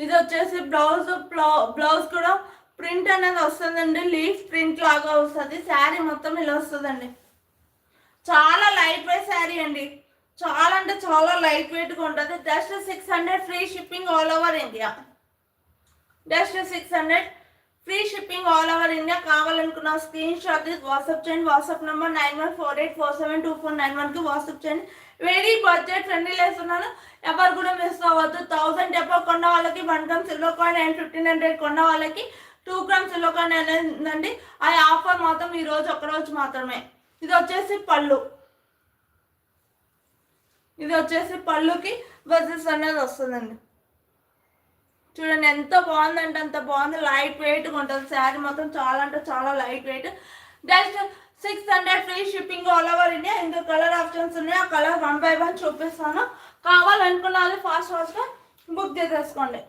ఇది వచ్చేసి బ్లౌజ్ కూడా ప్రింట్ అనేది వస్తుందండి, లీఫ్ ప్రింట్ లాగా వస్తుంది. శారీ మొత్తం ఇలా వస్తుందండి. చాలా లైట్ వెయిట్ శారీ అండి, చాలా అంటే చాలా లైట్ వెయిట్గా ఉంటుంది. Just 600 free shipping all over India. Just 600 free shipping all over India. కావాలనుకున్న స్క్రీన్ షాట్ వాట్సాప్ చేయండి. వాట్సాప్ నెంబర్ 9148472491కి వాట్సాప్ చేయండి. వెరీ బడ్జెట్ ఫ్రెండ్లీ వేస్తున్నాను, ఎవరు కూడా మిస్ అవ్వద్దు. 1000 డబ్బా కొన్న వాళ్ళకి 1 గ్రామ్ సిల్వర్ కాయిన్ అండ్ 1500 కొన్న వాళ్ళకి 2 గ్రామ్ సిల్వర్ కాయిన్ అనేది ఆ ఆఫర్ మాత్రం ఈ రోజు ఒక్కరోజు మాత్రమే. ఇది వచ్చేసి పళ్ళు, ఇది వచ్చేసి పళ్ళుకి బజెస్ అనేది వస్తుందండి. చూడండి ఎంత బాగుందంటే అంత బాగుంది, లైట్ వెయిట్గా ఉంటుంది. శారీ మొత్తం చాలా అంటే చాలా light weight. Just 600 free shipping all over India. ఇందులో కలర్ ఆప్షన్స్ ఉన్నాయి, ఆ కలర్ 1 by 1 చూపిస్తాను. కావాలనుకున్న వాళ్ళు ఫాస్ట్గా బుక్ చేసేసుకోండి.